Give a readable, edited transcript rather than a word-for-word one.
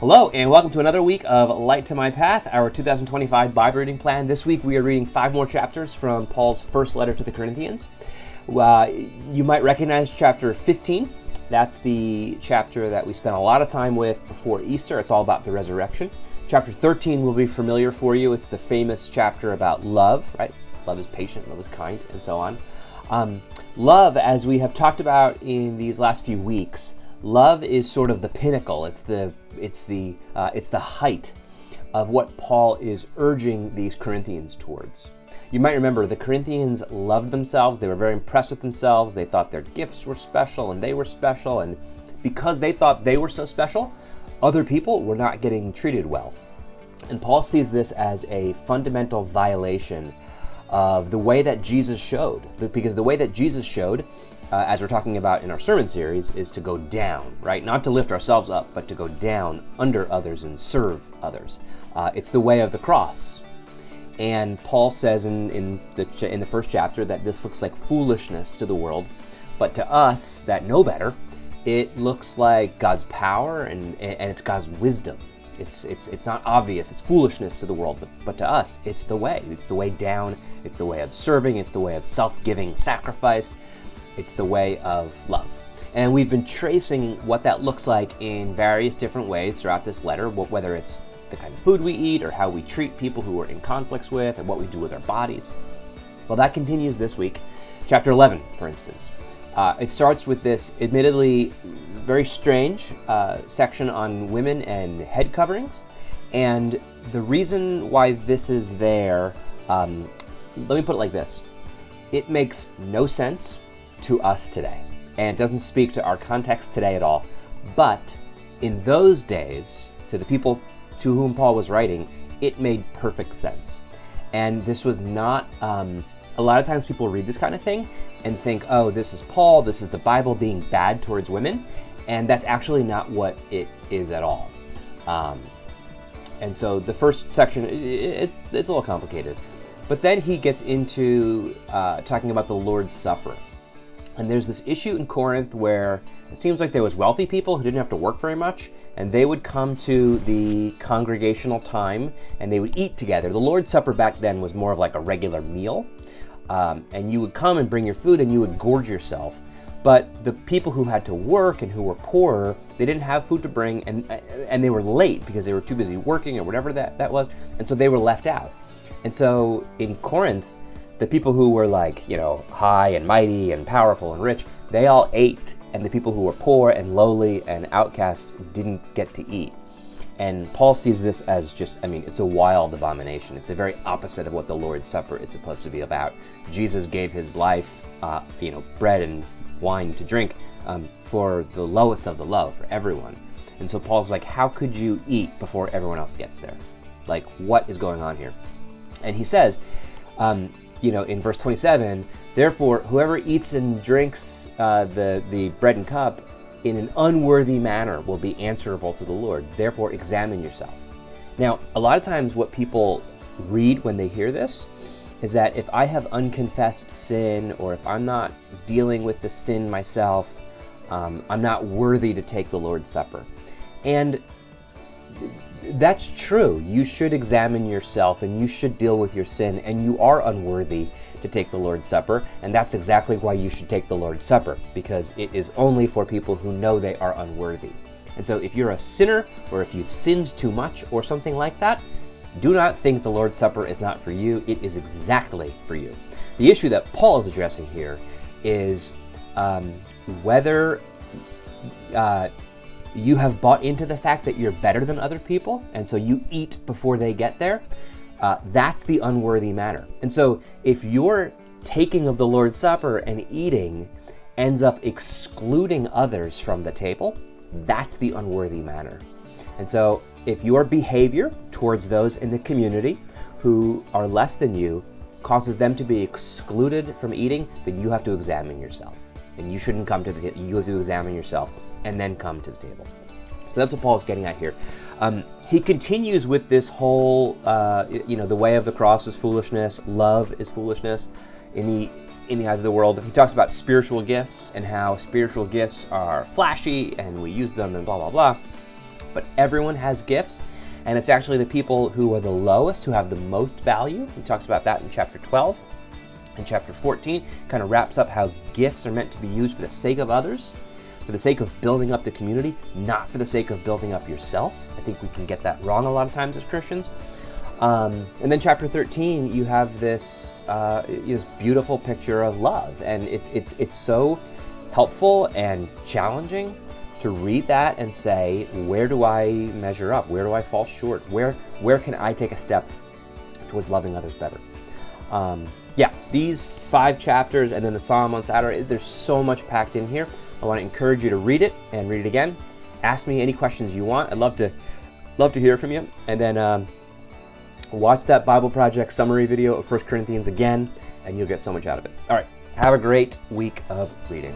Hello, and welcome to another week of Light to My Path, our 2025 Bible reading plan. This week we are reading 5 more chapters from Paul's first letter to the Corinthians. You might recognize chapter 15. That's the chapter that we spent a lot of time with before Easter. It's all about the resurrection. Chapter 13 will be familiar for you. It's the famous chapter about love, right? Love is patient, love is kind, and so on. Love, as we have talked about in these last few weeks, love is sort of the pinnacle. It's the height of what Paul is urging these Corinthians towards. You might remember the Corinthians loved themselves. They were very impressed with themselves. They thought their gifts were special and they were special. And because they thought they were so special, other people were not getting treated well. And Paul sees this as a fundamental violation of the way that Jesus showed. Because the way that Jesus showed, as we're talking about in our sermon series, is to go down, right? Not to lift ourselves up, but to go down under others and serve others. It's the way of the cross. And Paul says in the first chapter that this looks like foolishness to the world, but to us that know better, it looks like God's power and it's God's wisdom. It's not obvious. It's foolishness to the world, but to us, it's the way. It's the way down. It's the way of serving. It's the way of self-giving sacrifice. It's the way of love. And we've been tracing what that looks like in various different ways throughout this letter, whether it's the kind of food we eat or how we treat people who we're in conflicts with and what we do with our bodies. Well, that continues this week. Chapter 11, for instance. It starts with this admittedly very strange section on women and head coverings. And the reason why this is there, let me put it like this. It makes no sense to us today, and it doesn't speak to our context today at all. But in those days, to the people to whom Paul was writing, it made perfect sense. And this was not, a lot of times people read this kind of thing and think, oh, this is Paul, this is the Bible being bad towards women, and that's actually not what it is at all. And so the first section, it's a little complicated. But then he gets into talking about the Lord's Supper. And there's this issue in Corinth where it seems like there was wealthy people who didn't have to work very much, and they would come to the congregational time and they would eat together. The Lord's Supper back then was more of like a regular meal, and you would come and bring your food and you would gorge yourself. But the people who had to work and who were poorer, they didn't have food to bring, and they were late because they were too busy working or whatever that was, and so they were left out. And so in Corinth, the people who were like, high and mighty and powerful and rich, they all ate, and the people who were poor and lowly and outcast didn't get to eat. And Paul sees this as it's a wild abomination. It's the very opposite of what the Lord's Supper is supposed to be about. Jesus gave his life, bread and wine to drink for the lowest of the low, for everyone. And so Paul's like, how could you eat before everyone else gets there? Like, what is going on here? And he says, in verse 27, therefore, whoever eats and drinks the bread and cup in an unworthy manner will be answerable to the Lord. Therefore, examine yourself. Now, a lot of times what people read when they hear this is that if I have unconfessed sin, or if I'm not dealing with the sin myself, I'm not worthy to take the Lord's Supper. And that's true. You should examine yourself and you should deal with your sin, and you are unworthy to take the Lord's Supper, and that's exactly why you should take the Lord's Supper, because it is only for people who know they are unworthy. And so if you're a sinner, or if you've sinned too much or something like that, do not think the Lord's Supper is not for you. It is exactly for you. The issue that Paul is addressing here is whether you have bought into the fact that you're better than other people, and so you eat before they get there. That's the unworthy manner. And so if your taking of the Lord's Supper and eating ends up excluding others from the table, that's the unworthy manner. And so if your behavior towards those in the community who are less than you causes them to be excluded from eating, then you have to examine yourself. And you shouldn't come to the table. You have to examine yourself and then come to the table. So that's what Paul's getting at here. He continues with this whole, the way of the cross is foolishness, love is foolishness in the eyes of the world. He talks about spiritual gifts and how spiritual gifts are flashy and we use them and blah, blah, blah. but everyone has gifts, and it's actually the people who are the lowest who have the most value. He talks about that in chapter 12. In chapter 14, kind of wraps up how gifts are meant to be used for the sake of others, for the sake of building up the community, not for the sake of building up yourself. I think we can get that wrong a lot of times as Christians. And then chapter 13, you have this beautiful picture of love, and it's so helpful and challenging to read that and say, where do I measure up? Where do I fall short? Where can I take a step towards loving others better? These 5 chapters and then the Psalm on Saturday, there's so much packed in here. I want to encourage you to read it and read it again. Ask me any questions you want. I'd love to hear from you. And then watch that Bible Project summary video of 1 Corinthians again, and you'll get so much out of it. All right, have a great week of reading.